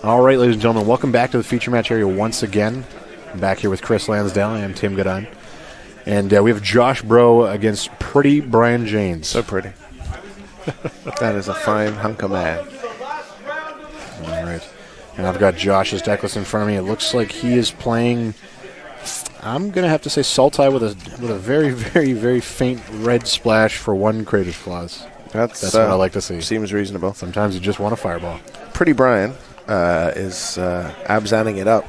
All right, ladies and gentlemen, welcome back to the feature match area once again. I'm back here with Chris Lansdale. I am Tim Goodine. And we have Josh Bro against pretty Brian Janes. So pretty. That is a fine hunk of man. All right. And I've got Josh's deck list in front of me. It looks like he is playing, I'm going to have to say Sultai with a very, very, very faint red splash for one Kratos Claws. That's what I like to see. Seems reasonable. Sometimes you just want a fireball. Pretty Brian is absanning it up.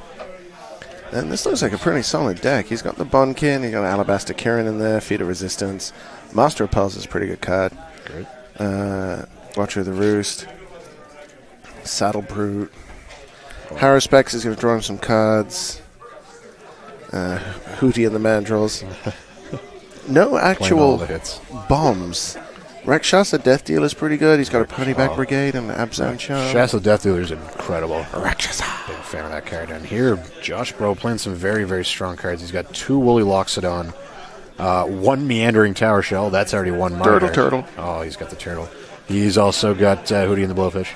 And this looks like a pretty solid deck. He's got the Bonkin, he's got Alabaster Kirin in there, Feet of Resistance. Master of Pulse is a pretty good card. Great. Watcher of the Roost. Saddle Brute. Haruspex is going to draw him some cards. Hootie and the Mandrills. No actual bombs. Rakshasa Death Dealer is pretty good. He's got a Ponyback Brigade and an Abzan Charm. Rakshasa Death Dealer is incredible. Rakshasa. Big fan of that card. And here, Josh Bro playing some very, very strong cards. He's got 2 Woolly Loxodon, 1 Meandering Tower Shell. That's already 1 Monitor. Turtle. Oh, he's got the turtle. He's also got Hootie and the Blowfish.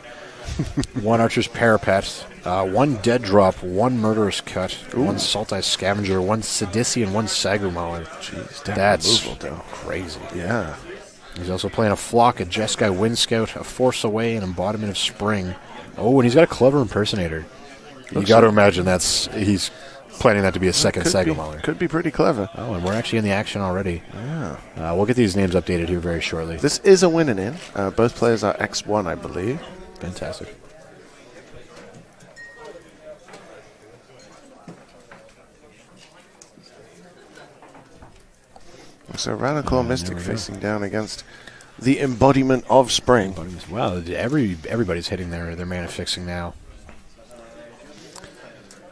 1 Archer's Parapet, 1 Dead Drop, 1 Murderous Cut, 1 Sultai Scavenger, 1 Sidisi, and 1 Sagu Mauler. Jeez, that's crazy. Yeah. He's also playing a Flock, a Jeskai Wind Scout, a Force Away, an Embodiment of Spring. Oh, and he's got a Clever Impersonator. You got to imagine he's planning that to be a second Sagu Mauler. Could be pretty clever. Oh, and we're actually in the action already. Yeah. We'll get these names updated here very shortly. This is a winning in. Both players are X1, I believe. Fantastic. So Radical Mystic facing down against the Embodiment of Spring. Wow, everybody's hitting their mana fixing now.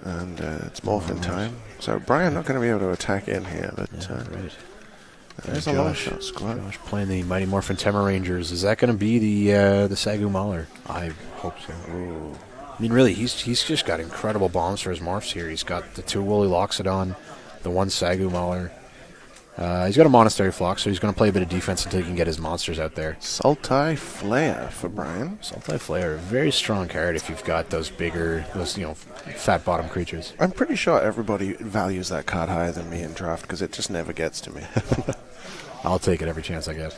And it's morphin time. So Brian not going to be able to attack in here, but there's a long shot squad. Josh playing the Mighty Morphin Temur Rangers. Is that going to be the Sagu Mauler? I hope so. Ooh. I mean, really, he's just got incredible bombs for his morphs here. He's got the 2 Woolly Loxodon, the 1 Sagu Mauler. He's got a Monastery Flock, so he's going to play a bit of defense until he can get his monsters out there. Sultai Flare for Brian. Sultai Flare, a very strong card if you've got those fat bottom creatures. I'm pretty sure everybody values that card higher than me in draft because it just never gets to me. I'll take it every chance I get.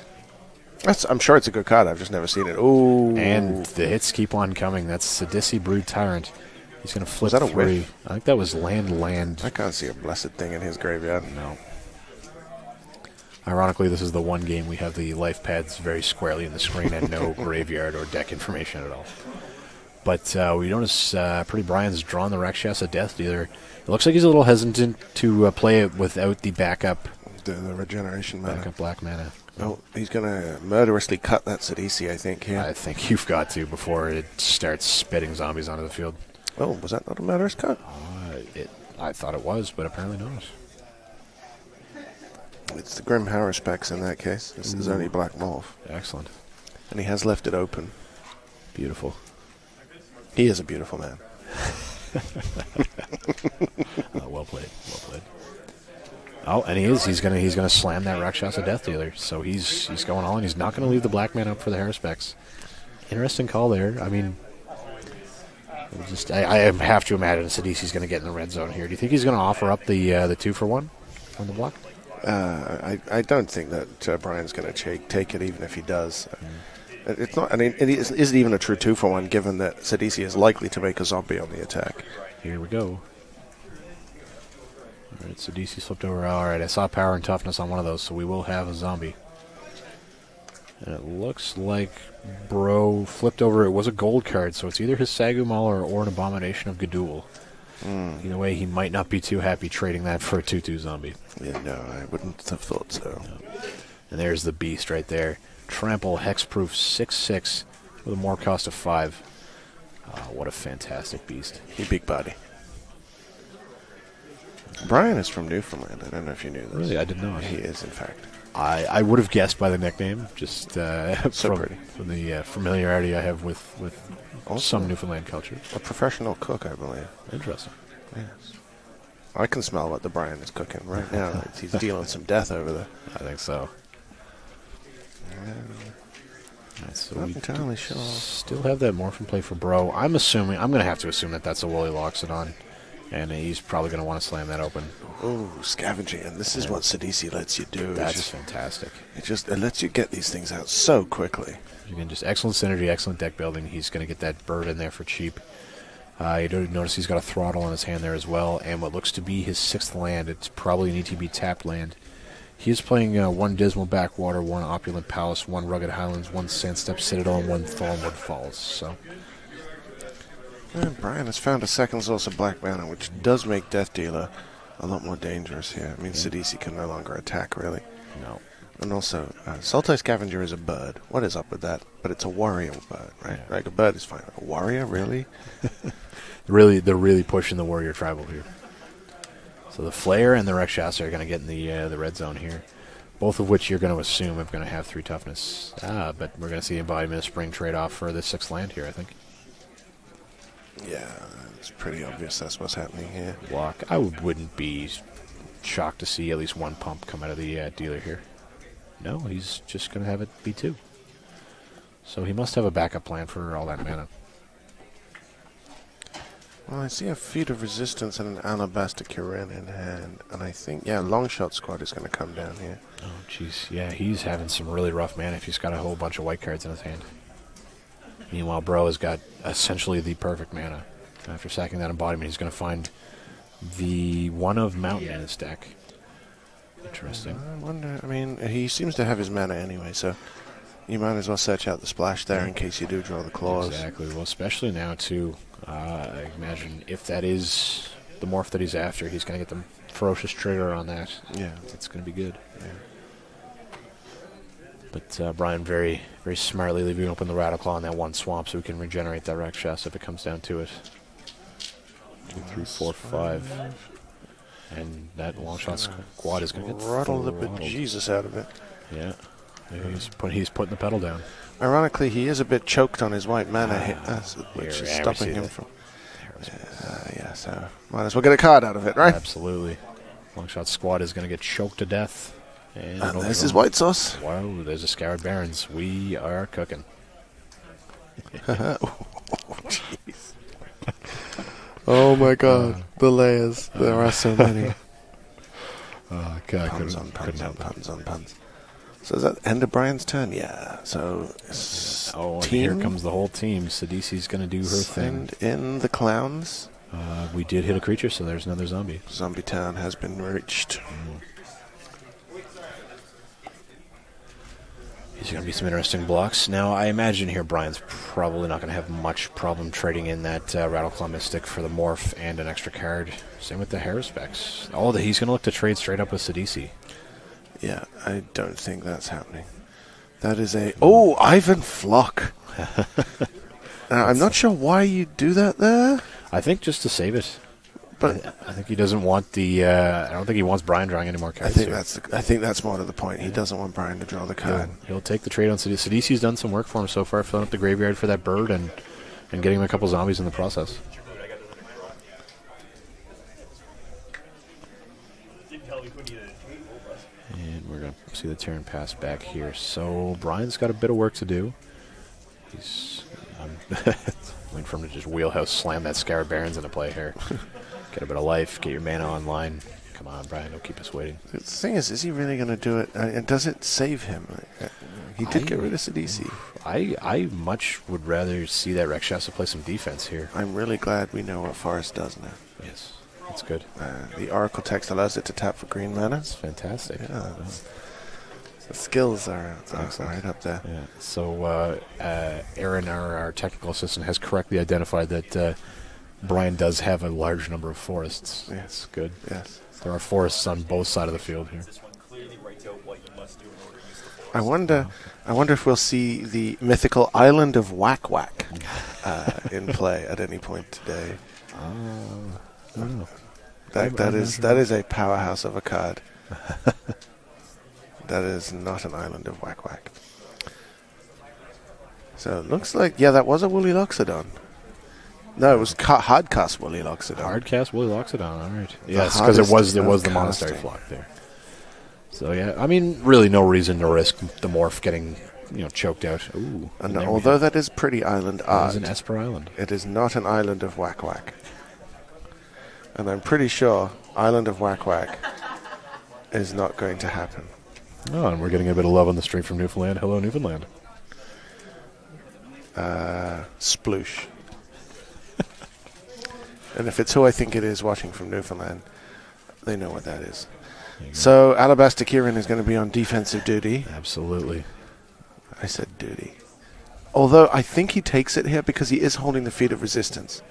I'm sure it's a good card. I've just never seen it. Ooh. And the hits keep on coming. That's Sidisi Brood Tyrant. He's going to flip Was that a 3. whiff? I think that was land. I can't see a blessed thing in his graveyard. No. Ironically, this is the one game we have the life pads very squarely in the screen and no graveyard or deck information at all. But we notice Pretty Brian's drawn the Rakshasa Death Dealer. It looks like he's a little hesitant to play it without the backup. The regeneration mana. Backup black mana. Oh, he's going to murderously cut that Sidisi, I think, here. I think you've got to before it starts spitting zombies onto the field. Oh, was that not a murderous cut? I thought it was, but apparently not. It's the Grim Haruspex in that case. This is only Black Morph. Excellent. And he has left it open. Beautiful. He is a beautiful man. Well played. Well played. Oh, and he's gonna slam that Rakshasa Death Dealer. So he's going all in. He's not gonna leave the black man up for the Haruspex. Interesting call there. I mean, I have to imagine Sidisi's gonna get in the red zone here. Do you think he's gonna offer up the 2-for-1 on the block? I don't think that Brian's going to take it, even if he does. It's not. I mean, it isn't even a true 2-for-1, given that Sidisi is likely to make a zombie on the attack. Here we go. All right, Sidisi's flipped over. All right, I saw power and toughness on one of those, so we will have a zombie. And it looks like Bro flipped over. It was a gold card, so it's either his Sagu Mauler or an Abomination of Gadul. Either way, he might not be too happy trading that for a 2/2 zombie. Yeah, no, I wouldn't have thought so. No. And there's the beast right there. Trample, hexproof, 6/6 with a more cost of 5. What a fantastic beast. He big body. Brian is from Newfoundland. I don't know if you knew this. Really? I did not. He is, in fact. I would have guessed by the nickname, just pretty. From the familiarity I have with some Newfoundland culture. A professional cook, I believe. Interesting. Yes. I can smell what the Brian is cooking right now. He's dealing some death over there. I think so. Right, so Not we entirely sure. still have that morph in play for Bro. I'm going to have to assume that that's a Woolly Loxodon, and he's probably going to want to slam that open. Oh, scavenging, and this is what Sidisi lets you do. That's just fantastic. It lets you get these things out so quickly. Again, just excellent synergy, excellent deck building. He's going to get that bird in there for cheap. You notice he's got a throttle on his hand there as well, and what looks to be his 6th land. It's probably an ETB tapped land. He is playing 1 Dismal Backwater, 1 Opulent Palace, 1 Rugged Highlands, 1 Sandstep Citadel, and 1 Thornwood Falls. So, and Brian has found a 2nd source of black mana, which does make Death Dealer a lot more dangerous here. I mean, Sidisi can no longer attack, really. No. And also, Sultai Scavenger is a bird. What is up with that? But it's a warrior bird, right? Yeah. Like, a bird is fine. A warrior, really? They're really pushing the warrior tribal here. So the Flare and the Rakshasa are going to get in the red zone here, both of which you're going to assume are going to have 3 toughness. But we're going to see Embodiment of Spring trade-off for the 6th land here, I think. Yeah, it's pretty obvious that's what's happening here. Walk. I wouldn't be shocked to see at least 1 pump come out of the dealer here. No, he's just going to have it be 2. So he must have a backup plan for all that mana. Well, I see a Feat of Resistance and an Alabaster Kirin in hand. And I think, Longshot Squad is going to come down here. Oh, jeez. Yeah, he's having some really rough mana if he's got a whole bunch of white cards in his hand. Meanwhile, Bro has got essentially the perfect mana. After sacking that Embodiment, he's going to find the one of Mountain in his deck. Interesting. I wonder, he seems to have his mana anyway, so you might as well search out the splash there in case you do draw the claws. Exactly. Well, especially now, too. I imagine if that is the morph that he's after, he's going to get the Ferocious Trigger on that. Yeah. It's going to be good. Yeah. But Brian very, very smartly leaving open the Rattleclaw on that 1 swamp so we can regenerate that Rakshasa if it comes down to it. 2, 3, 4, 5. And that Longshot Squad is going to get throttle the bejesus out of it. Yeah. He's putting the pedal down. Ironically, he is a bit choked on his white mana hit, which is stopping him from... so might as well get a card out of it, right? Absolutely. Longshot Squad is going to get choked to death. And there's his white sauce. Wow, there's a Scarab Barons. We are cooking. Oh, jeez. Oh my god, the layers. There are so many. Puns on puns. So is that end of Brian's turn? Yeah. So, and here comes the whole team. Sidisi's going to do her thing. Send in the clowns. We did hit a creature, so there's another zombie. Zombie Town has been reached. These are going to be some interesting blocks. Now, I imagine here Brian's probably not going to have much problem trading in that Rattleclaw Mystic for the morph and an extra card. Same with the Haruspex. He's going to look to trade straight up with Sidisi. Yeah, I don't think that's happening. That is a... Oh, Ivan Flock! I'm not sure why you do that there. I think just to save it. But I think he doesn't want the... I don't think he wants Brian drawing any more cards. I think that's more to the point. He doesn't want Brian to draw the card. He'll take the trade on Sidisi. Sidisi's done some work for him so far, filling up the graveyard for that bird and getting him a couple zombies in the process. And we're going to see the turn pass back here. So Brian's got a bit of work to do. He's waiting for him to just wheelhouse slam that Scarab Barons into play here. Get a bit of life, get your mana online. Come on, Brian, don't keep us waiting. The thing is he really going to do it? And does it save him? He did get rid of Sidisi. I much would rather see that Rakshasa play some defense here. I'm really glad we know what Forest does now. Yes, that's good. The Oracle text allows it to tap for green mana. That's fantastic. Yeah, the skills are right up there. Yeah. So Aaron, our technical assistant, has correctly identified that Brian does have a large number of forests. Yes, good. Yes, there are forests on both sides of the field here. I wonder if we'll see the mythical island of Whack Whack in play at any point today. I don't know. That is a powerhouse of a card. That is not an island of Whack Whack. So it looks like, that was a Woolly Loxodon. No, it was hardcast Woolly Loxodon. Hardcast Woolly Loxodon, all right. Yes, because it was the Monastery Flock there. So, really no reason to risk the morph getting choked out. Ooh. And although that is pretty island art, it's an Esper Island. it is not an island of whack whack. And I'm pretty sure island of whack whack is not going to happen. Oh, and we're getting a bit of love on the stream from Newfoundland. Hello, Newfoundland. Sploosh. And if it's who I think it is watching from Newfoundland, they know what that is. So Alabaster Kieran is going to be on defensive duty. Absolutely. I said duty. Although I think he takes it here because he is holding the Feet of Resistance.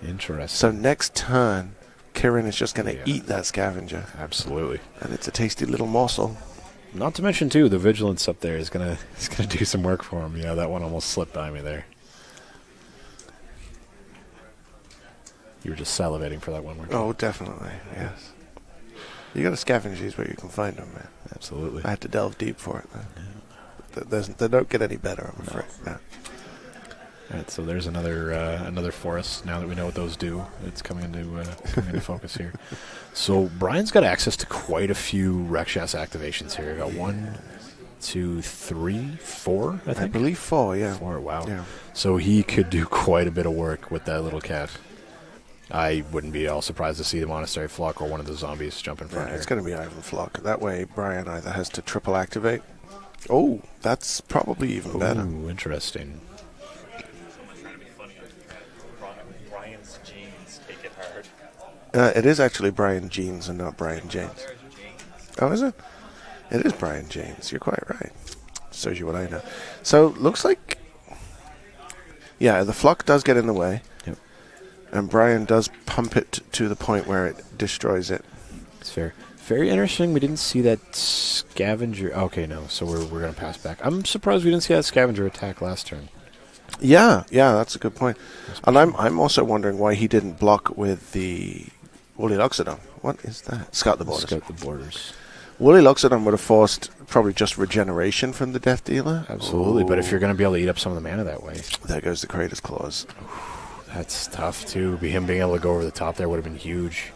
Interesting. So next turn, Kieran is just going to eat that Scavenger. Absolutely. And it's a tasty little morsel. Not to mention, too, the Vigilance up there is gonna do some work for him. Yeah, that one almost slipped by me there. You were just salivating for that one, weren't you? Oh, definitely, yes. You got to scavenge these where you can find them, man. Absolutely. I had to delve deep for it, man. Yeah. They don't get any better, I'm afraid. No. All right, so there's another forest. Now that we know what those do, it's coming into focus here. So Brian's got access to quite a few Rakshas activations here. Got 1, 2, 3, 4, I think. I believe 4, yeah. 4, wow. Yeah. So he could do quite a bit of work with that little cat. I wouldn't be all surprised to see the Monastery Flock or one of the zombies jump in front here. It's going to be Ivan Flock. That way Brian either has to triple activate. Oh, that's probably even better. Ooh, interesting. It is actually Brian Jeans and not Brian James. Oh, is it? It is Brian James. You're quite right. Shows you what I know. So, looks like... Yeah, the Flock does get in the way. Yep. And Brian does pump it to the point where it destroys it. It's fair. Very interesting. We didn't see that Scavenger... Okay, no. So we're going to pass back. I'm surprised we didn't see that Scavenger attack last turn. Yeah, that's a good point. And I'm also wondering why he didn't block with the Woolly Loxodon. What is that? Scout the Borders. Scout the Borders. Woolly Loxodon would have forced probably just regeneration from the Death Dealer. Absolutely, but if you're going to be able to eat up some of the mana that way... There goes the Creator's Claws. That's tough, too. Him being able to go over the top there would have been huge.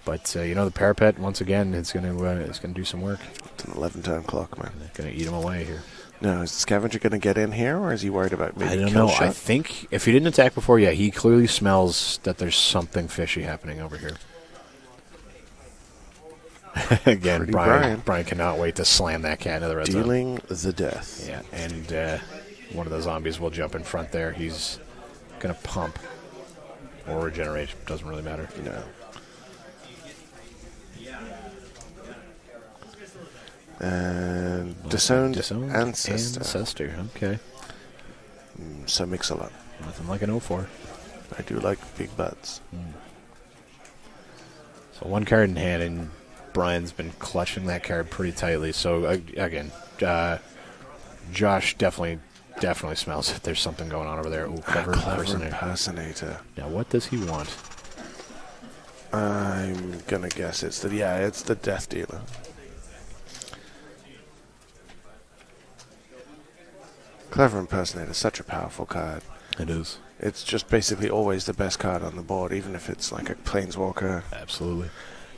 But, the Parapet, once again, it's going to do some work. It's an 11-turn clock, man. Going to eat him away here. No, is the Scavenger going to get in here, or is he worried about maybe I don't kill know. shot? I think if he didn't attack before, he clearly smells that there's something fishy happening over here. Again, Brian cannot wait to slam that cat into the red zone. Dealing the death. Yeah, and one of the zombies will jump in front there. He's going to pump or regenerate. Doesn't really matter. No. And Disowned Ancestor. Okay. So Mix-a-Lot. Nothing like an 0-4. I do like big butts. So one card in hand, and Brian's been clutching that card pretty tightly. So, again, Josh definitely smells that there's something going on over there. Ooh, clever impersonator. Now, what does he want? I'm going to guess it's the Death Dealer. Clever Impersonator, such a powerful card. It is. It's just basically always the best card on the board, even if it's like a Planeswalker. Absolutely.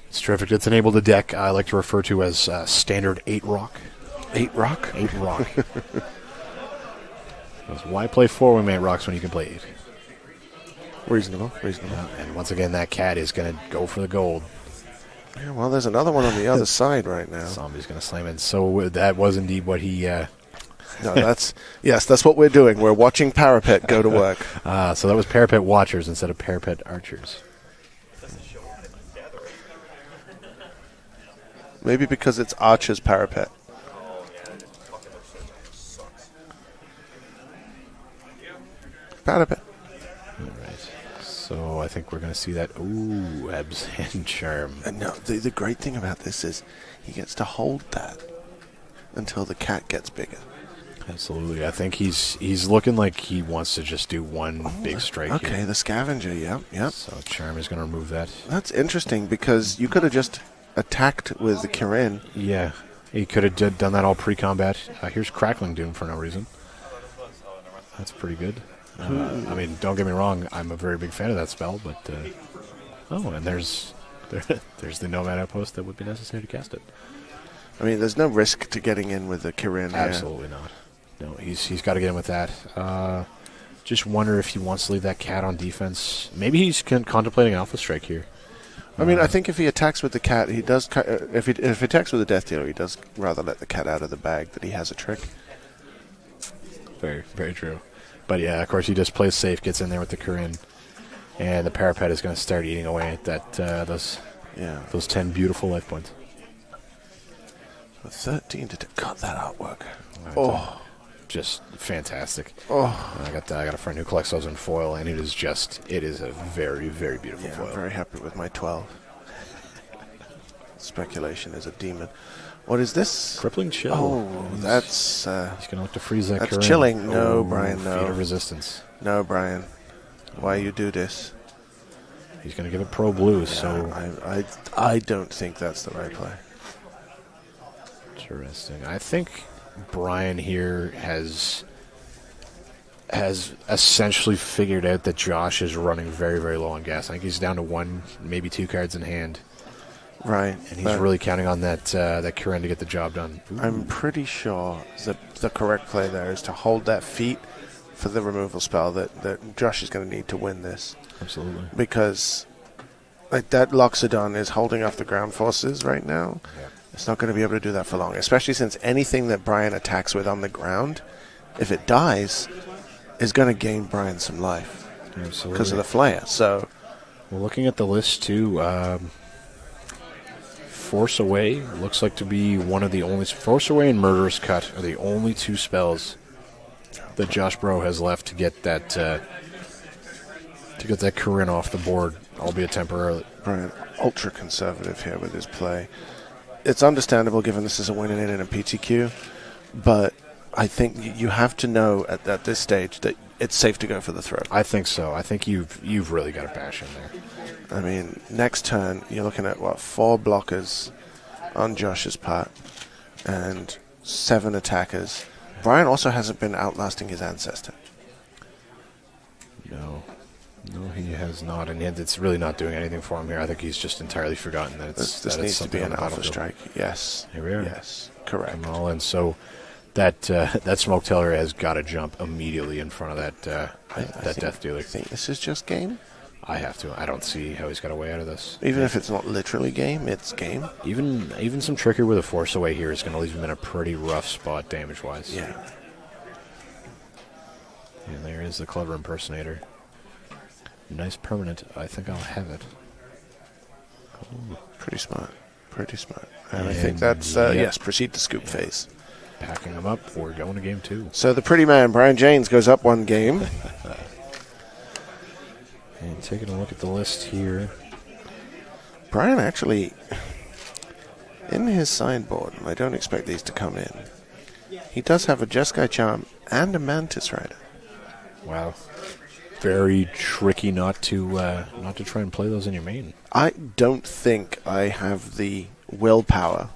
It's terrific. It's enabled a deck I like to refer to as standard 8 rock. 8 rock? 8 rock. Why play 4 wingman rocks when you can play 8? Reasonable. And once again, that cat is going to go for the gold. Yeah, well, there's another one on the other side right now. Zombie's going to slam in. So that was indeed what he... No, that's what we're doing. We're watching Parapet go to work. So that was Parapet Watchers instead of Parapet Archers. Maybe because it's Archer's Parapet. Parapet. All right. So I think we're going to see that. Ooh, Absent Charm. And now the great thing about this is he gets to hold that until the cat gets bigger. Absolutely. I think he's looking like he wants to just do one big strike. Okay, here. The Scavenger, yep. So Charm is going to remove that. That's interesting because you could have just attacked with the Kirin. Yeah, he could have done that all pre-combat. Here's Crackling Doom for no reason. That's pretty good. I mean, don't get me wrong, I'm a very big fan of that spell, but... and there's the Nomad Outpost that would be necessary to cast it. I mean, there's no risk to getting in with the Kirin. Absolutely not. No, he's got to get in with that. Just wonder if he wants to leave that cat on defense. Maybe he's contemplating Alpha Strike here. I mean, I think if he attacks with the cat, he does. If he attacks with the Death Dealer, he does rather let the cat out of the bag that he has a trick. Very, very true. But yeah, of course, he just plays safe, gets in there with the Corinne, and the Parapet is going to start eating away at that those 10 beautiful life points. 13 to cut that artwork. Just fantastic. Oh, I got a friend who collects those in foil, and it is a very, very beautiful foil. I'm very happy with my 12. Speculation is a demon. What is this? Crippling Chill. Oh, that's... he's going to look to freeze that That's Corinne. chilling. No, Brian, no. Feat of Resistance. No, Brian. Why you do this? He's going to give it Pro Blue, Yeah, so... I don't think that's the right play. Interesting. I think Brian here has essentially figured out that Josh is running very, very low on gas. I think he's down to 1, maybe 2 cards in hand. Right. And he's really counting on that Corinne to get the job done. Ooh. I'm pretty sure that the correct play there is to hold that feat for the removal spell that Josh is going to need to win this. Absolutely. Because like that Loxodon is holding off the ground forces right now. Yeah. It's not going to be able to do that for long, especially since anything that Brian attacks with on the ground, if it dies, is going to gain Brian some life. Absolutely. Because of the flare. So, well, looking at the list, too, Force Away looks like to be one of the only... Force Away and Murderous Cut are the only 2 spells that Josh Bro has left to get that Corinne off the board, albeit temporarily. Brian, ultra conservative here with his play. It's understandable given this is a win in a PTQ, but I think you have to know at this stage that it's safe to go for the throw. I think so. I think you've really got a bash in there. I mean, next turn, you're looking at, 4 blockers on Josh's part and 7 attackers. Brian also hasn't been outlasting his ancestor. No, he has not, and it's really not doing anything for him here. I think he's just entirely forgotten that this needs to be an Alpha Strike. Yes. Here we are. Yes, correct. All in. So that Smoke Teller has got to jump immediately in front of that Death Dealer. I think this is just game. I have to. I don't see how he's got a way out of this. Even if it's not literally game, it's game. Even some trickery with a Force Away here is going to leave him in a pretty rough spot damage-wise. Yeah. And there is the Clever Impersonator. Nice permanent. I think I'll have it. Ooh, pretty smart. Pretty smart. And I think that's, yes, proceed to scoop phase. Packing them up. We're going to game 2. So the pretty man, Brian Janes, goes up 1 game. And taking a look at the list here. Brian actually, in his sideboard, I don't expect these to come in, he does have a Jeskai Charm and a Mantis Rider. Wow. Very tricky not to try and play those in your main. I don't think I have the willpower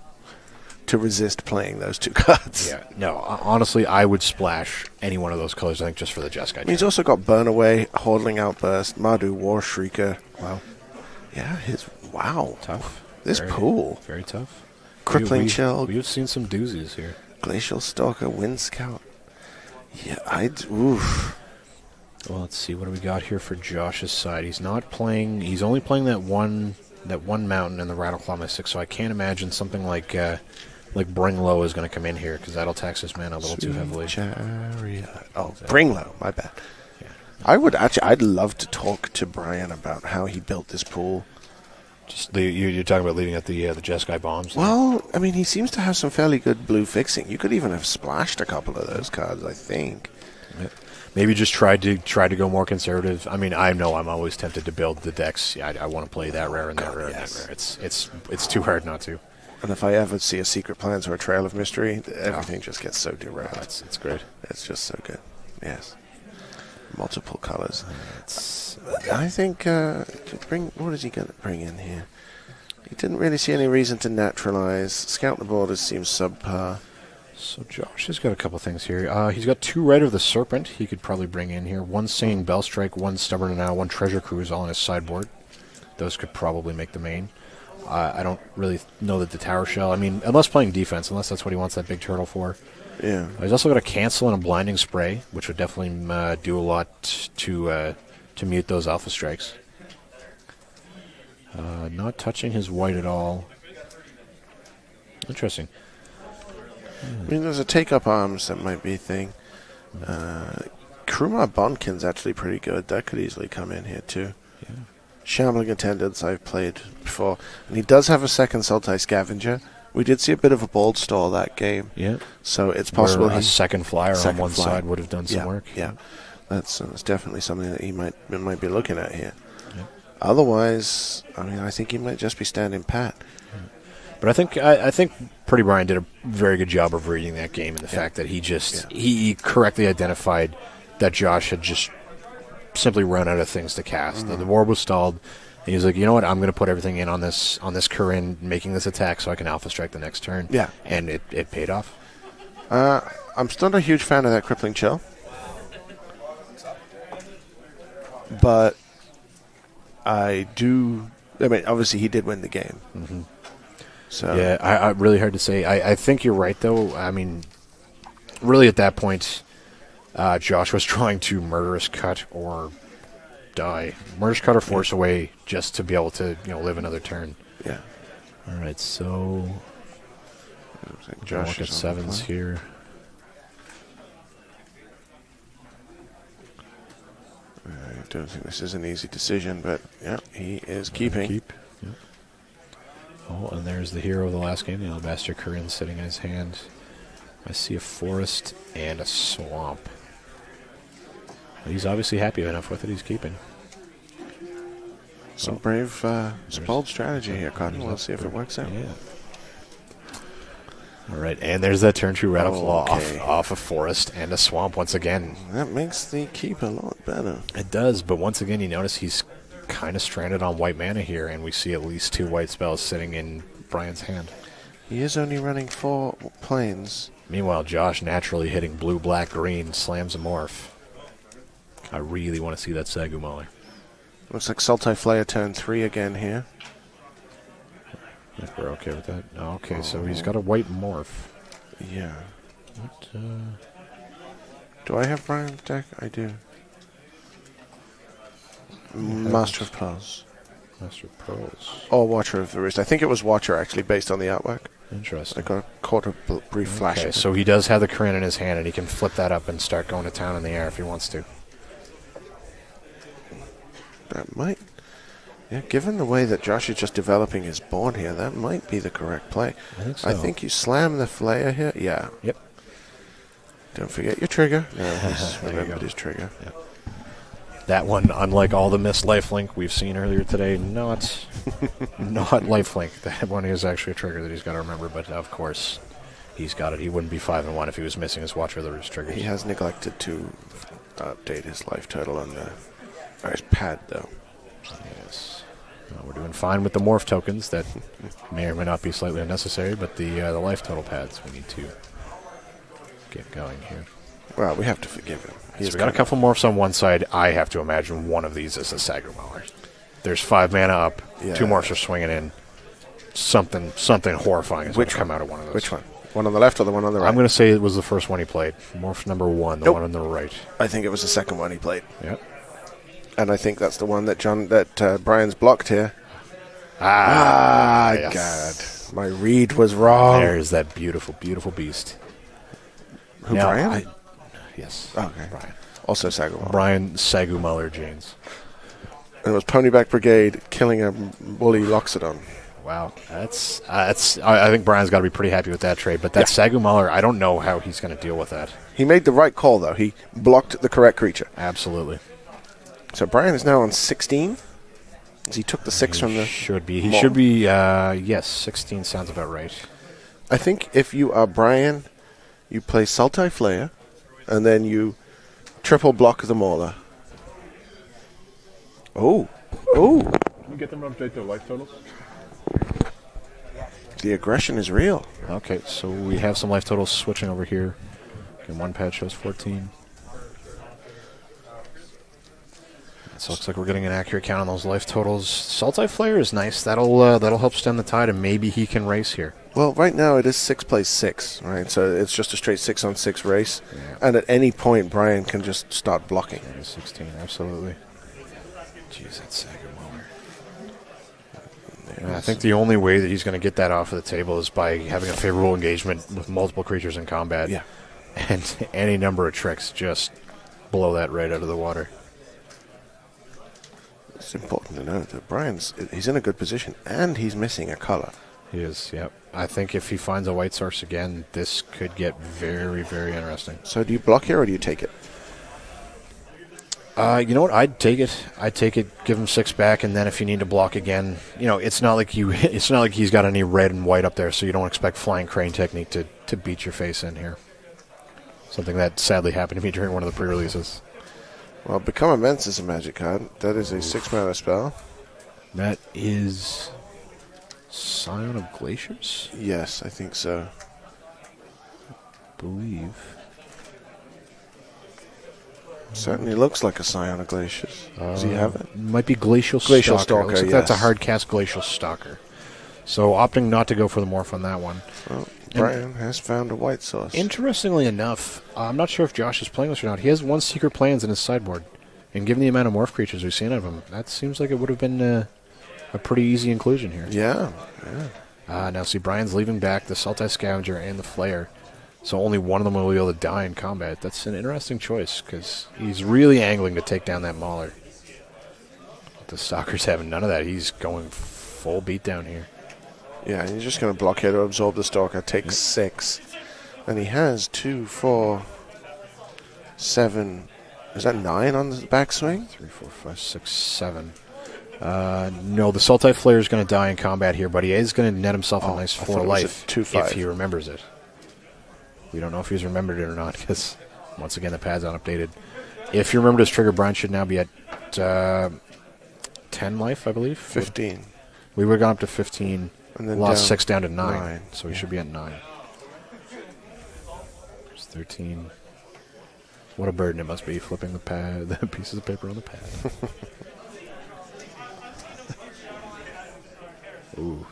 to resist playing those 2 cards. Yeah, no, honestly, I would splash any one of those colors, I think, just for the Jeskai. He's also got Burn Away, Hordling Outburst, Mardu War Shrieker. Wow. Yeah, wow. Tough. This pool. Very tough. Crippling Chill. We've seen some doozies here. Glacial Stalker, Wind Scout. Yeah, oof. Well, let's see. What do we got here for Josh's side? He's not playing... He's only playing that one mountain and the Rattleclaw Mystic, so I can't imagine something like Bring Low is going to come in here, because that'll tax his mana a little too heavily. Chariot. Oh, Bring Low. My bad. Yeah. I'd love to talk to Brian about how he built this pool. Just you're talking about leaving at the Jeskai bombs? Well, I mean, he seems to have some fairly good blue fixing. You could even have splashed a couple of those cards, I think. Yeah. Maybe just try to go more conservative. I mean, I know I'm always tempted to build the decks. Yeah, I want to play that rare and that rare and that rare. It's too hard not to. And if I ever see a Secret Plans or a Trail of Mystery, everything just gets so derailed. It's great. It's just so good. Yes. Multiple colors. I think what is he going to bring in here? He didn't really see any reason to naturalize. Scout the borders seems subpar. So Josh has got a couple things here. He's got 2 Rider of the Serpent he could probably bring in here. 1 Singing Bellstrike, 1 Stubborn and Now, 1 Treasure Cruise all on his sideboard. Those could probably make the main. I don't really know that the Tower Shell, I mean, unless playing defense, unless that's what he wants that big turtle for. Yeah. He's also got a cancel and a blinding spray, which would definitely do a lot to mute those alpha strikes. Not touching his white at all. Interesting. I mean, there's a take-up arms that might be a thing. Krumar Bonkin's actually pretty good. That could easily come in here, too. Yeah. Shambling Attendants I've played before. And he does have a second Sultai Scavenger. We did see a bit of a bold stall that game. Yeah. So it's possible a second flyer on one flyer. side would have done some work. Yeah. That's definitely something that he might be looking at here. Yeah. Otherwise, I mean, I think he might just be standing pat. But I think Pretty Brian did a very good job of reading that game and the fact that he correctly identified that Josh had just simply run out of things to cast. The war was stalled. And he was like, you know what? I'm going to put everything in on this Corinne, making this attack so I can alpha strike the next turn. Yeah, and it paid off. I'm still not a huge fan of that crippling chill, but I mean, obviously he did win the game. Mm-hmm. So yeah, I really hard to say. I think you're right, though. I mean, really at that point, Josh was trying to murderous cut or die. Murderous cut or force away just to be able to live another turn. Yeah. All right, so Josh at sevens here. I don't think this is an easy decision, but yeah, he is keeping. Keep. Yep. Oh, and there's the hero of the last game, the Alabaster Corinne sitting in his hand. I see a forest and a swamp. He's obviously happy enough with it. He's keeping. Some brave, bold strategy here, Cotton. We'll see if it works out. Yeah. All right, and there's that turn 2 Rattleclaw off a forest and a swamp once again. That makes the keep a lot better. It does, but once again, you notice he's kind of stranded on white mana here, and we see at least 2 white spells sitting in Brian's hand. He is only running 4 planes. Meanwhile, Josh naturally hitting blue, black, green, slams a morph. I really want to see that Sagu Mauler. Looks like Sultai Flare turn 3 again here. If we're okay with that. Okay, so he's got a white morph. Yeah. What, do I have Brian's deck? I do. Master of Pearls. Master of Pearls. Or Watcher of the Roost. I think it was Watcher, actually, based on the artwork. Interesting. I caught a brief flash. Okay, so he does have the Corinne in his hand, and he can flip that up and start going to town in the air if he wants to. That might... Yeah, given the way that Josh is just developing his board here, that might be the correct play. I think so. I think you slam the Flare here. Yeah. Yep. Don't forget your trigger. No, he's remembered his trigger. Yep. That one, unlike all the missed lifelink we've seen earlier today, not lifelink. That one is actually a trigger that he's got to remember, but of course he's got it. He wouldn't be 5-1 if he was missing his Watcher of the Roost triggers. He has neglected to update his life total on his pad, though. Yes. We're doing fine with the morph tokens that may or may not be slightly unnecessary, but the life total pads we need to get going here. Well, we have to forgive him. So we got a couple morphs on one side. I have to imagine one of these is a Sagu Mauler. There's 5 mana up. Yeah. 2 morphs are swinging in. Something horrifying is going to come out of one of those. Which one? One on the left or the one on the right? I'm going to say it was the first one he played. Morph number 1, the one on the right. I think it was the second one he played. Yep. And I think that's the one that Brian's blocked here. Yes. God. My read was wrong. There's that beautiful, beautiful beast. Who, now, Brian? Yes. Okay. Brian. Also Sagu Mauler. Brian Sagu Mauler Janes. And it was Ponyback Brigade killing a woolly Loxodon. Wow. That's. I think Brian's got to be pretty happy with that trade. But that Sagu Mauler, I don't know how he's going to deal with that. He made the right call, though. He blocked the correct creature. Absolutely. So Brian is now on 16. He took the 6 from the... Should be. He should be, yes, 16 sounds about right. I think if you are Brian, you play Sultai Flare, and then you triple block the Mauler. Oh. Can you get them to update their life totals? The aggression is real. Okay, so we have some life totals switching over here. And one pad shows 14. So it looks like we're getting an accurate count on those life totals. Sultai Flare is nice. That'll help stem the tide, and maybe he can race here. Well, right now it is 6 plays 6, right? So it's just a straight 6-on-6 race. Yeah. And at any point, Brian can just start blocking. 16, absolutely. Jeez, that's Sagu Mauler. I think the only way that he's going to get that off of the table is by having a favorable engagement with multiple creatures in combat. Yeah. And any number of tricks just blow that right out of the water. It's important to note that he's in a good position, and he's missing a color. He is, yep. I think if he finds a white source again, this could get very, very interesting. So do you block here, or do you take it? You know what? I'd take it. Give him 6 back, and then if you need to block again, it's not like he's got any red and white up there, so you don't expect Flying Crane technique to beat your face in here. Something that sadly happened to me during one of the pre-releases. Well, Become Immense is a magic card. That is a 6-mana spell. That is Scion of Glaciers? Yes, I think so. Believe. Certainly looks like a Scion of Glaciers. Does he have it? Might be Glacial Glacial Stalker. Looks Stalker, like that's a yes. hard cast Glacial Stalker. So opting not to go for the morph on that one. Well, Brian has found a white source. Interestingly enough, I'm not sure if Josh is playing this or not. He has 1 Secret Plans in his sideboard. And given the amount of morph creatures we've seen of him, that seems like it would have been a pretty easy inclusion here. Yeah. Now, see, Brian's leaving back the Sultai Scavenger and the Flare. So only one of them will be able to die in combat. That's an interesting choice, because he's really angling to take down that Mauler. But the Stalker's having none of that. He's going full beatdown here. Yeah, and he's just going to block here to absorb the Stalker, take 6. And he has 2, 4, 7... Is that 9 on the backswing? 3, 4, 5, 6, 7. No, the Sultai Flare is going to die in combat here, but he is going to net himself a nice 4 life 2/5. if he remembers it. We don't know if he's remembered it or not, because, once again, the pad's unupdated. If you remembered his trigger, Brian should now be at 10 life, I believe? 15. We would have gone up to 15, And then lost down 6 down to 9, 9. so he should be at 9. There's 13. What a burden it must be, flipping the pad, the pieces of paper on the pad. Ooh.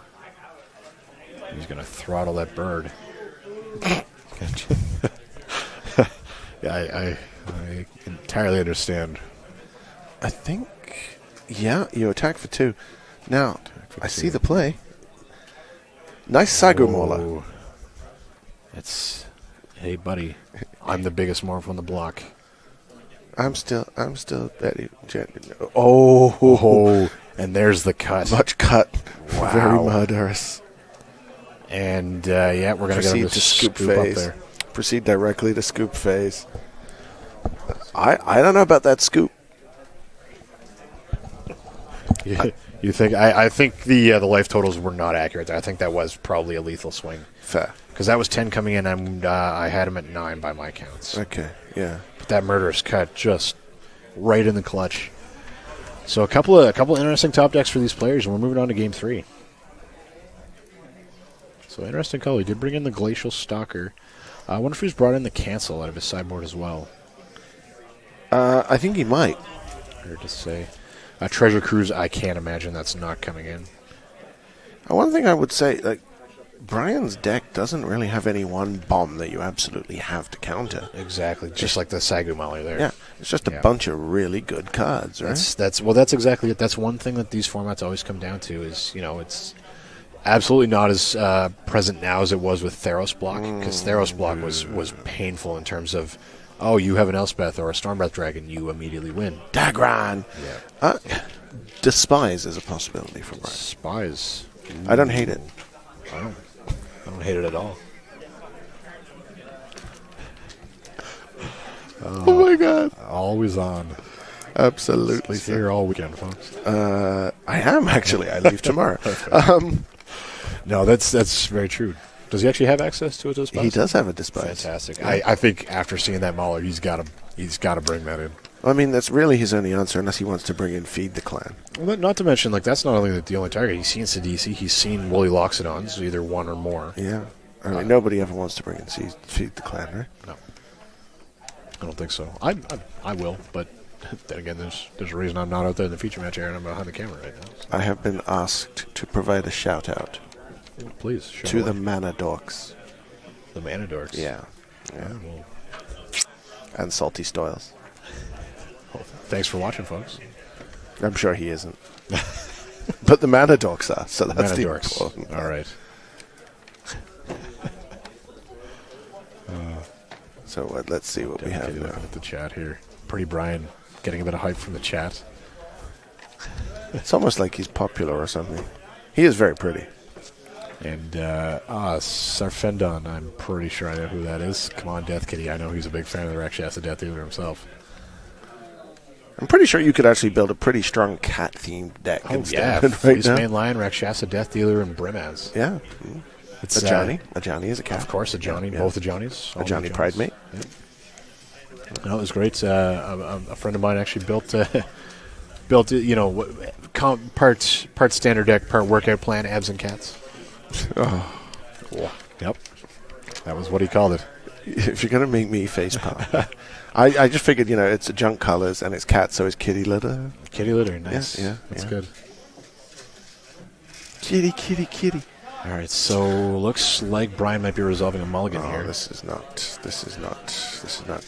He's going to throttle that bird. Yeah, I entirely understand. I think, yeah, you attack for 2. Now, I see the play. Nice Sagu Mauler. Oh. It's, hey, buddy, I'm the biggest morph on the block. I'm still Betty. Oh, and there's the cut. Much cut. Wow. Very murderous. And, yeah, we're going to get him to scoop up phase. there. Proceed directly to scoop phase. I don't know about that scoop. You think? I think the life totals were not accurate. I think that was probably a lethal swing. Fair. Because that was 10 coming in, and I had him at 9 by my counts. Okay, yeah. But that murderous cut just right in the clutch. So a couple interesting top decks for these players, and we're moving on to Game 3. So interesting call. He did bring in the Glacial Stalker. I wonder if he's brought in the Cancel out of his sideboard as well. I think he might. Hard to say. Treasure Cruise, I can't imagine that's not coming in. One thing I would say, like, Brian's deck doesn't really have any one bomb that you absolutely have to counter. Exactly, just like the Sagu Mauler there. Yeah, it's just a bunch of really good cards, right? That's exactly it. That's one thing that these formats always come down to is, it's absolutely not as present now as it was with Theros Block, because Theros Block was painful in terms of, oh, you have an Elspeth or a Stormbreath Dragon, you immediately win. Dagran! Yeah. Despise is a possibility for Brian. Spies. I don't hate it. I don't hate it at all. Oh my god. Always on. Absolutely. Stay here all weekend, folks. I am, actually. I leave tomorrow. No, that's very true. Does he actually have access to a Despise? He does have a Despise. Fantastic. Yeah. I think after seeing that Mauler, he's got to bring that in. I mean, that's really his only answer, unless he wants to bring in Feed the Clan. Well, not to mention, that's not only the only target. He's seen Sidisi, he's seen Woolly Loxodons, either one or more. Yeah. I mean, nobody ever wants to bring in Feed the Clan, right? No. I don't think so. I will, but Then again, there's a reason I'm not out there in the feature match area and I'm behind the camera right now. So. I have been asked to provide a shout-out Please, show to away. the Mana Dorks. The Manadorks. Yeah. Well, And Salty Stoyles. thanks for watching, folks. I'm sure he isn't. But the Mana Dorks are, so that's the Manadorks. important. All right. So let's see what we have Looking now. at the chat here. Pretty Brian getting a bit of hype from the chat. It's almost like he's popular or something. He is very pretty. And Sarfendon, I'm pretty sure I know who that is. Come on, Death Kitty. I know he's a big fan of the Rakshasa Death Dealer himself. I'm pretty sure you could actually build a pretty strong cat-themed deck. Oh, instead yeah. of it right Face now. Main Lion, Rakshasa Death Dealer, and Brimaz. Yeah. It's A Johnny. A Johnny is a cat. Of course, a Johnny. Yeah. Both the Johnnies. A Johnny Pride Mate. No, it was great. A friend of mine actually built part standard deck, part workout plan, abs and cats. Oh. Cool. Yep. That was what he called it. If you're going to make me facepalm. I just figured, it's junk colors and it's cat, so it's kitty litter. Kitty litter, nice. Yeah, That's yeah. good. Kitty, kitty, kitty. All right, so looks like Brian might be resolving a mulligan Oh, here. this is not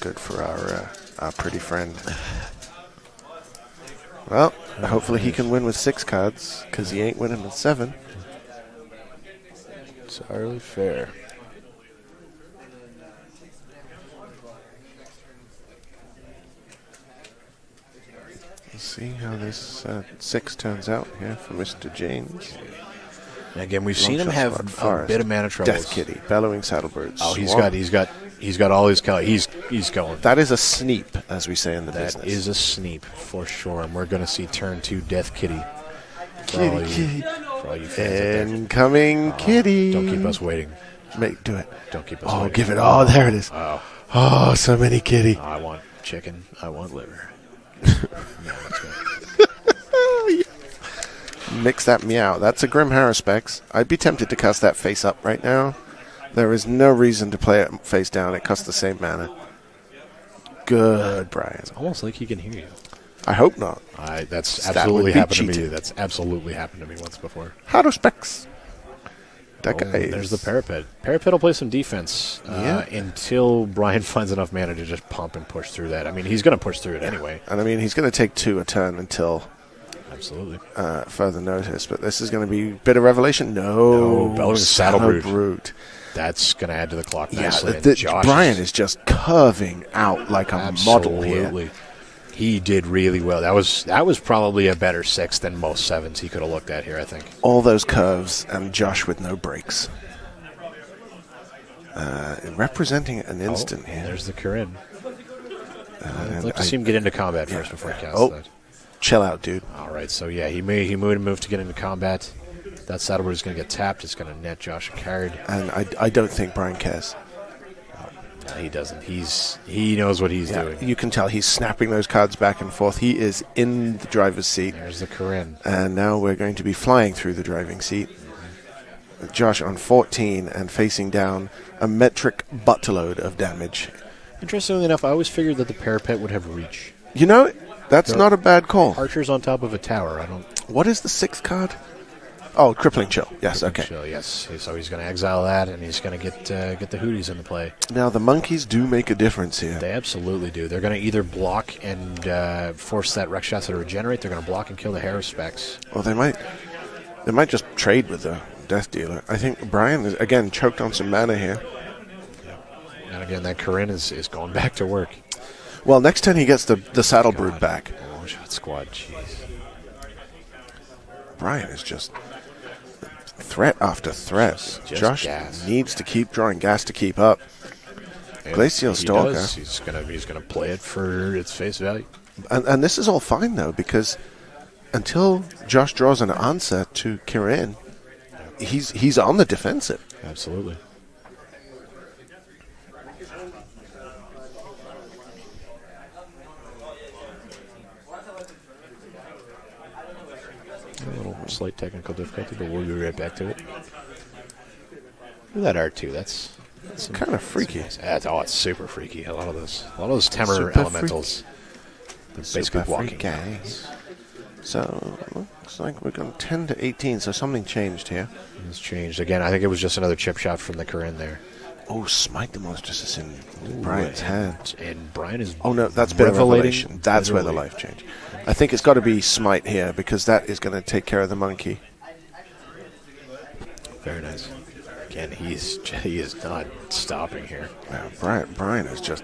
good for our pretty friend. Well, hopefully he can win with 6 cards, because he ain't winning with 7. It's hardly fair. Let's see how this 6 turns out here for Mr. James. And again, we've seen him Longshot have Squad a Forest, bit of mana troubles. Death Kitty, Bellowing Saddlebird. Oh, he's Swarm. got all his color. He's going. That is a sneep, as we say in the That business. is a sneep for sure, and we're going to see turn 2 Death Kitty. Kitty, kitty. For all you fans out there. Incoming kitty. Don't keep us waiting. Do it. Don't keep us Oh, waiting. give it. Oh, there it is. Oh, Oh, so many kitty. I want chicken. I want liver. Mix that meow. That's a Grim Haruspex. I'd be tempted to cast that face up right now. There is no reason to play it face down. It costs the same mana. Good, Brian. Almost like he can hear you. I hope not. That's That absolutely would be happened to me. cheating. That's absolutely happened to me once before. Haruspex. That Oh, guy is... there's the Parapet. Parapet will play some defense until Brian finds enough mana to just pump and push through that. I mean, he's going to push through it anyway. And I mean, he's going to take 2 a turn until Absolutely. further notice. But this is going to be a bit of revelation. No, Bellowing Saddlebrood. Saddlebrood. That's going to add to the clock Yeah, nicely. and Josh Brian is just curving out like a model here. absolutely. He did really well. That was probably a better 6 than most 7s he could have looked at here, I think. All those curves and Josh with no breaks. Representing an instant here. There's the Corinne. I'd and like to see him get into combat first before he casts Oh. that. Chill out, dude. All right, so yeah, he moved to get into combat. That Saddlebird is going to get tapped. It's going to net Josh a card. And I don't think Brian cares. No, he doesn't. He knows what he's doing. You can tell he's snapping those cards back and forth. He is in the driver's seat. There's the Corinne. And now we're going to be flying through the driving seat. Josh on 14 and facing down a metric buttload of damage. Interestingly enough, I always figured that the Parapet would have reach. You know, that's not a bad call. Archer's on top of a tower. I don't. What is the 6th card? Oh, Crippling Chill. Yes, okay. Chill, yes. So he's going to exile that, and he's going to get the Hooties into play. Now, the monkeys do make a difference here. They absolutely do. They're going to either block and force that Rakshasa to regenerate. They're going to block and kill the Haruspex. Well, they might just trade with the Death Dealer. I think Brian is, again, choked on some mana here. And again, that Corinne is going back to work. Well, next turn he gets the Saddlebrood back. Longshot Squad, jeez. Brian is just threat after threat. Just Josh gas. needs to keep drawing gas to keep up. And Glacial he Stalker. does. He's gonna play it for its face value. And this is all fine, though, because until Josh draws an answer to Kirin, he's on the defensive. Absolutely. A little slight technical difficulty, but we'll be right back to it. Look at that art too. That's Kind of freaky. nice. It's super freaky. A lot of those Temur Super elementals. basically Super walking. Freak Gang. So, looks like we're going 10 to 18, so something changed here. It's changed. Again, I think it was just another chip shot from the Corinne there. Oh, smite the monstrous in Brian's hand. And Brian is Oh, no, that's been a revelation. That's where the life change. I think it's got to be smite here, because that is going to take care of the monkey. Very nice. Again, he is not stopping here. Brian is just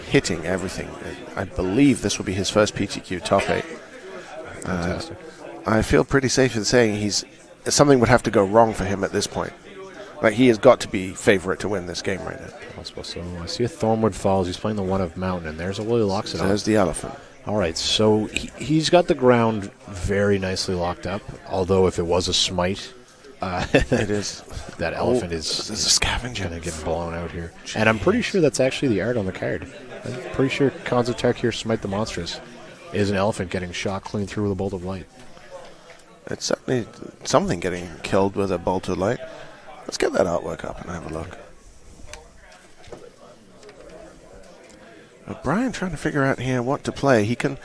hitting everything. I believe this will be his first PTQ top 8. Fantastic. I feel pretty safe in saying something would have to go wrong for him at this point. Like, he has got to be favorite to win this game right now. Possible. So I see a Thornwood Falls. He's playing the one of Mountain, and there's a Willie Loxodon. There's the elephant. All right, so he's got the ground very nicely locked up, although if it was a smite, It is. that elephant is This is a scavenger. going to get blown out here. And I'm pretty sure that's actually the art on the card. I'm pretty sure Cons of Tech here, Smite the Monstrous, is an elephant getting shot clean through with a bolt of light. It's certainly something getting killed with a bolt of light. Let's get that artwork up and have a look. Brian trying to figure out here what to play. He can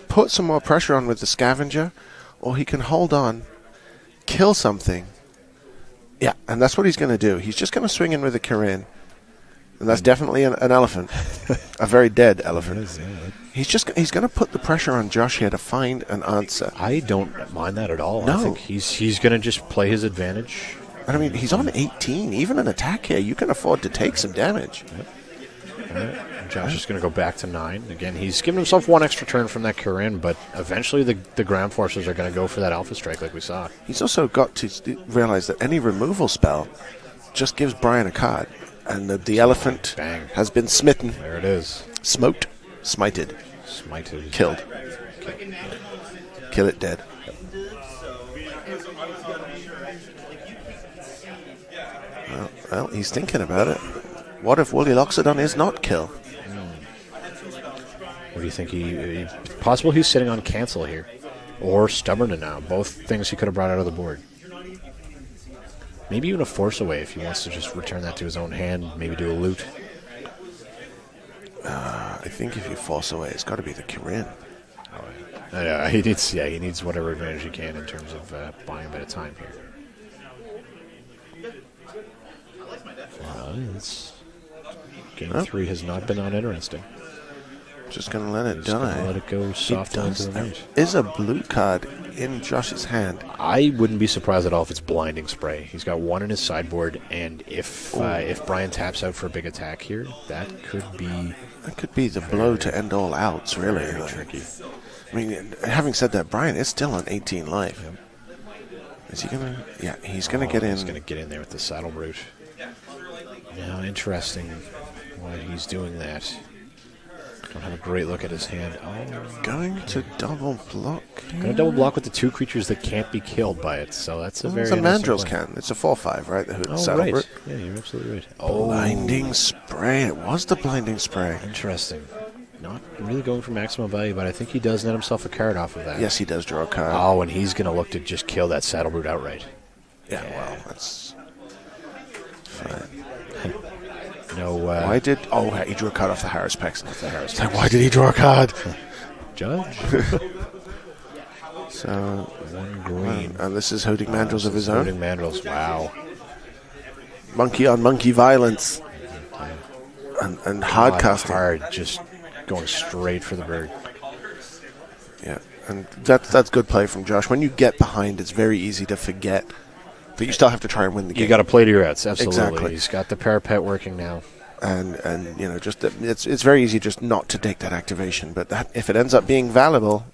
put some more pressure on with the scavenger, or he can hold on, kill something. Yeah, and that's what he's going to do. He's just going to swing in with the Corinne. And that's definitely an elephant. A very dead elephant. He's going to put the pressure on Josh here to find an answer. I don't mind that at all. No. I think he's going to just play his advantage. And I mean, he's on 18. Even an attack here, you can afford to take some damage. All right. Josh is going to go back to 9. Again, he's given himself one extra turn from that Corinne, but eventually the ground forces are going to go for that Alpha Strike like we saw. He's also got to realize that any removal spell just gives Brian a card. And the elephant Bang. has been smitten. There it is. Smoked. Smited. Smited. Killed. Kill it dead. Well, he's thinking about it. What if Willie Loxodon is not kill? What do you think? Possible he's sitting on cancel here. Or stubborn to now. Both things he could have brought out of the board. Maybe even a force away if he wants to just return that to his own hand. Maybe do a loot. I think if you force away, it's got to be the Corinne. He needs whatever advantage he can in terms of buying a bit of time here. Game 3 has not been uninteresting. Just going to let it Just gonna die. let it go softly into the night. Is a blue card in Josh's hand. I wouldn't be surprised at all if it's Blinding Spray. He's got 1 in his sideboard, and if Brian taps out for a big attack here, that could be... That could be the blow to end all outs, really. Very tricky. I mean, having said that, Brian is still on 18 life. Yep. Is he going to... Yeah, he's going to get in. He's going to get in there with the Saddle Brute. Now, interesting why he's doing that. Don't have a great look at his hand. Oh, Going to double block. going to double block with the 2 creatures that can't be killed by it. So that's a very It's a interesting Mandrill's play. can. It's a 4/5, right? The Oh, Saddle right. Brute. Yeah, you're absolutely right. Blinding Spray. It was the Blinding Spray. Interesting. Not really going for maximum value, but I think he does net himself a card off of that. Yes, he does draw a card. Oh, and he's going to look to just kill that Saddle Brute outright. Yeah, well, that's fine. No, Why did... Oh, he drew a card off the Harris Pex. Harris Like, why did he draw a card? Judge? So, 1 green. and this is Holding Mandrills of his own. Holding Mandrills, wow. Monkey on monkey violence. And hard casting. Hard, just going straight for the bird. Yeah, and that's good play from Josh. When you get behind, it's very easy to forget that you still have to try and win the game. You got to play to your outs, absolutely. Exactly. He's got the parapet working now. And you know, just it's very easy just not to take that activation. But that if it ends up being valuable,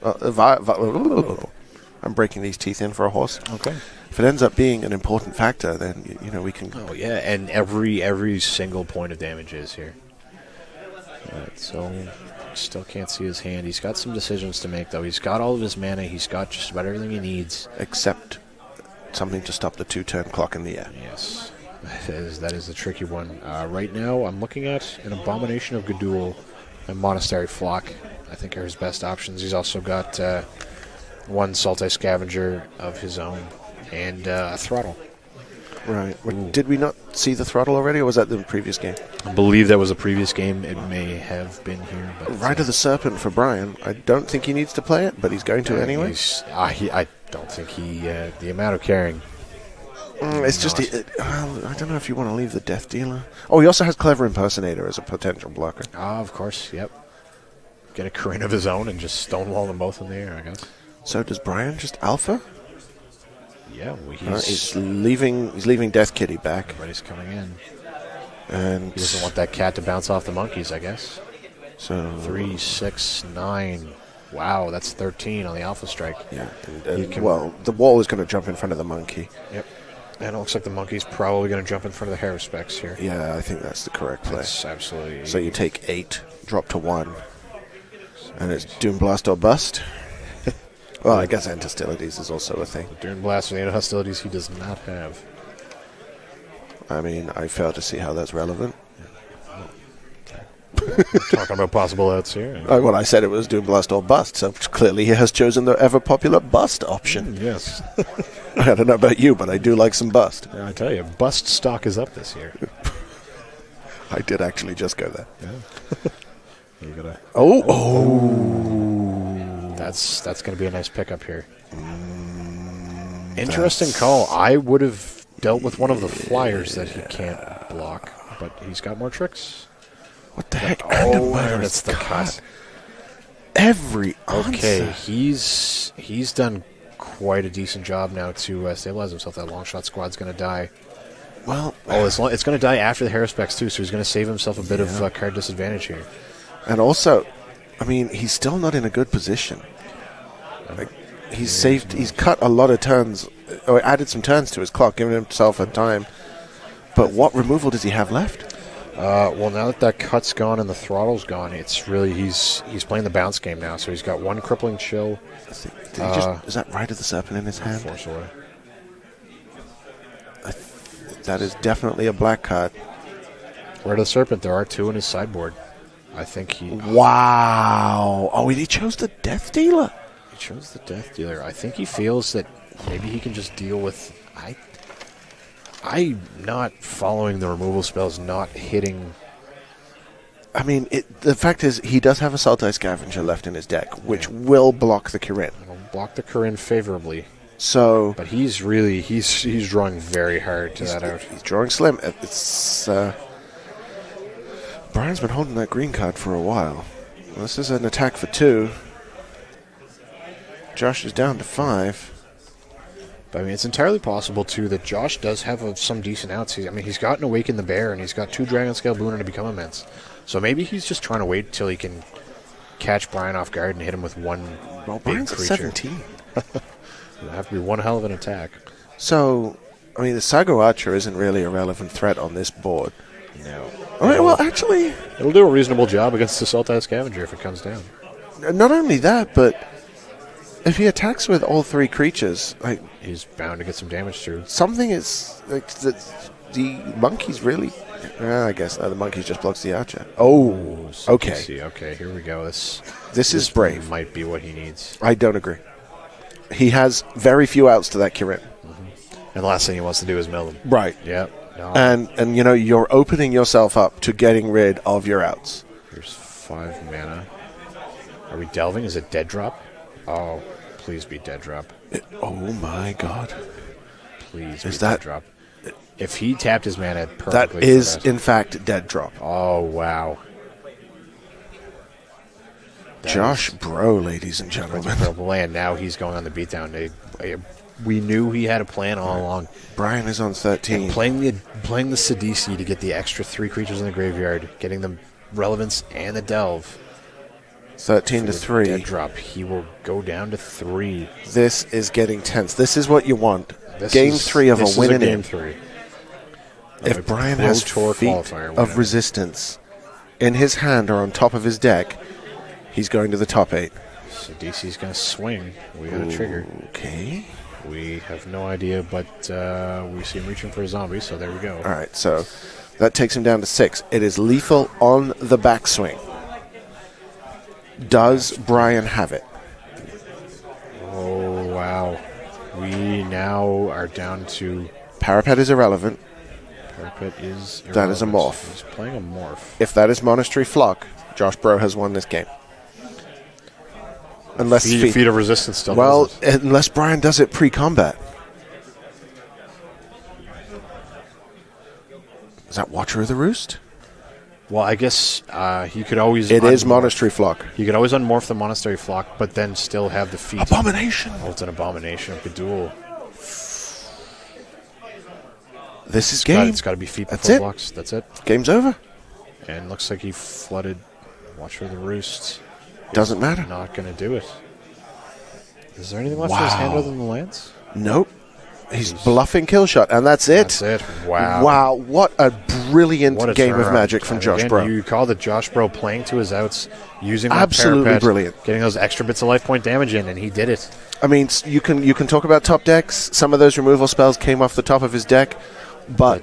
I'm breaking these teeth in for a horse. Okay. If it ends up being an important factor, then you know we can. Oh yeah, and every single point of damage is here. Alright, so still can't see his hand. He's got some decisions to make, though. He's got all of his mana. He's got just about everything he needs. Except something to stop the 2-turn clock in the air. Yes, that is the tricky one. Right now, I'm looking at an Abomination of Gudul and Monastery Flock. I think are his best options. He's also got 1 Sultai Scavenger of his own and a Throttle. Right. Did we not see the throttle already, or was that the previous game? I believe that was a previous game. It may have been here. But Ride of the Serpent for Brian. I don't think he needs to play it, but he's going to anyway. I don't think he... the amount of carrying... It's just... I don't know if you want to leave the Death Dealer. Oh, he also has Clever Impersonator as a potential blocker. Ah, of course, yep. Get a Corinne of his own and just stonewall them both in the air, I guess. So does Brian just Alpha? Yeah, well, he's leaving Death Kitty back. Everybody's coming in. And he doesn't want that cat to bounce off the monkeys, I guess. So 3, 6, 9. Wow, that's 13 on the Alpha Strike. Yeah. Well, the wall is going to jump in front of the monkey. Yep. And it looks like the monkey's probably going to jump in front of the hair specs here. Yeah, I think that's the correct play. That's absolutely... So you take 8, drop to 1, and it's Doom Blast or Bust. Well, I guess Antihostilities is also a thing. Doom Blast with Antihostilities he does not have. I mean, I fail to see how that's relevant. Talking about possible outs here. Well, I said it was Doom Blast or Bust, so clearly he has chosen the ever-popular Bust option. Yes. I don't know about you, but I do like some Bust. Yeah, I tell you, Bust stock is up this year. I did actually just go there. Yeah. You gotta... That's going to be a nice pickup here. Interesting call. I would have dealt with one of the flyers that he can't block, but he's got more tricks. What the heck? That's the cut. Every Okay, answer. he's done quite a decent job now to stabilize himself. That long shot squad's going to die. Well, it's going to die after the hair specs too, so he's going to save himself a bit of card disadvantage here. And also, I mean, he's still not in a good position. Like, he's cut a lot of turns, or added some turns to his clock, giving himself a time. But what removal does he have left? Well, now that cut's gone and the throttle's gone, it's really he's playing the bounce game now. So he's got one crippling chill. Is that Ride of the Serpent in his hand? Force away. That is definitely a black card. Ride of the Serpent. There are 2 in his sideboard. I think he. Wow! Oh, he chose the Death Dealer. He chose the Death Dealer. I think he feels that maybe he can just deal with. I'm not following the removal spells, not hitting. I mean, the fact is, he does have a Sultai Scavenger left in his deck, which will block the Kirin. It'll block the Corinne favorably. So, but he's drawing very hard to that out. He's drawing slim. It's Brian's been holding that green card for a while. This is an attack for 2. Josh is down to 5. But, I mean, it's entirely possible, too, that Josh does have some decent outs. He's got an Awaken the Bear, and he's got 2 Dragon Scale Boon to become immense. So maybe he's just trying to wait till he can catch Brian off guard and hit him with one big Brian's creature. at 17. It'll have to be one hell of an attack. So, I mean, the Sago Archer isn't really a relevant threat on this board. No. All right, well, actually... It'll do a reasonable job against the Sultai Scavenger if it comes down. Not only that, but if he attacks with all 3 creatures, like, he's bound to get some damage through. Something is... like the monkey's really... I guess the monkey just blocks the archer. Oh, okay. Okay, here we go. This is brave. Might be what he needs. I don't agree. He has very few outs to that Kirin. And the last thing he wants to do is mill him. Right. Yep. No. And you know, you're opening yourself up to getting rid of your outs. Here's 5 mana. Are we delving? Is it dead drop? Oh, please be dead drop. Oh my god. Please be dead drop. If he tapped his mana perfectly. That is, in fact, dead drop. Oh, wow. Josh Bro, ladies and gentlemen. And now he's going on the beatdown. We knew he had a plan all along. Brian is on 13. And playing the Sidisi to get the extra 3 creatures in the graveyard, getting the relevance and the delve. 13 to 3. Dead drop. He will go down to 3. This is getting tense. This is what you want. Game 3 of a win in Game 3. If Brian has Feet of Resistance in his hand or on top of his deck, he's going to the top 8. So DC's going to swing. We got a trigger. Okay. We have no idea, but we see him reaching for a zombie, so there we go. All right, so that takes him down to 6. It is lethal on the backswing. Does Brian have it? Oh, wow. We now are down to Parapet is irrelevant. Parapet is That is a irrelevant. morph. He's playing a morph. If that is Monastery Flock, Josh Bro has won this game. Unless Feet of Resistance still well, does it. unless Brian does it pre-combat. Is that Watcher of the Roost? Well, I guess he could always... It is Monastery Flock. You could always unmorph the Monastery Flock, but then still have the feet. Abomination! Oh, it's an Abomination. Gadul. This is game. It's got to be feet That's before it. blocks. That's it. Game's over. And looks like he flooded Watcher of the Roost. Doesn't matter. Not going to do it. Is there anything left in his hand Wow. other than the lance? Nope. He's bluffing kill shot, and that's it. That's it. Wow. Wow, what a brilliant What a game of turnaround. Magic from And Josh again, Bro. You call the Josh Bro playing to his outs, using that Absolutely parapet, brilliant. getting those extra bits of life point damage in, and he did it. I mean, you can talk about top decks. Some of those removal spells came off the top of his deck, but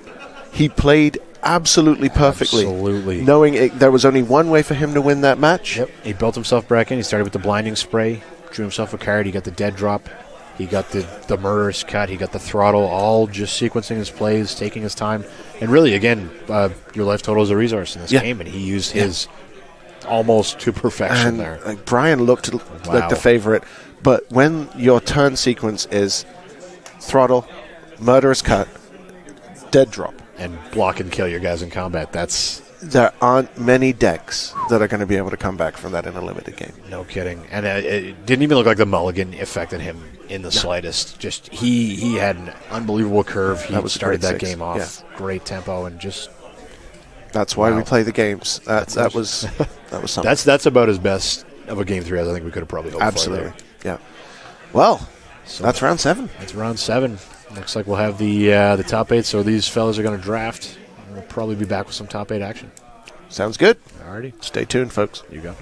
he played absolutely perfectly. Absolutely. Knowing there was only one way for him to win that match. Yep. He built himself back in. He started with the Blinding Spray, drew himself a card. He got the Dead Drop. He got the Murderous Cut. He got the Throttle, all just sequencing his plays, taking his time. And really, again, your life total is a resource in this game, and he used his almost to perfection And there. Brian looked like the favorite, but when your turn sequence is Throttle, Murderous Cut, Dead Drop, And block and kill your guys in combat, there aren't many decks that are going to be able to come back from that in a limited game. no kidding. And it didn't even look like the mulligan affected him in the slightest. Just he had an unbelievable curve. He That was a started great that six. game off. Yeah. Great tempo, and just That's why we Wow. play the games. That was something. that's about as best of a game 3 as I think we could have probably hoped Absolutely. for there. Yeah. Well, So that's round 7. That's round 7. Looks like we'll have the top 8. So these fellas are going to draft. We'll probably be back with some top 8 action. Sounds good. Alrighty, Stay tuned, folks. you go.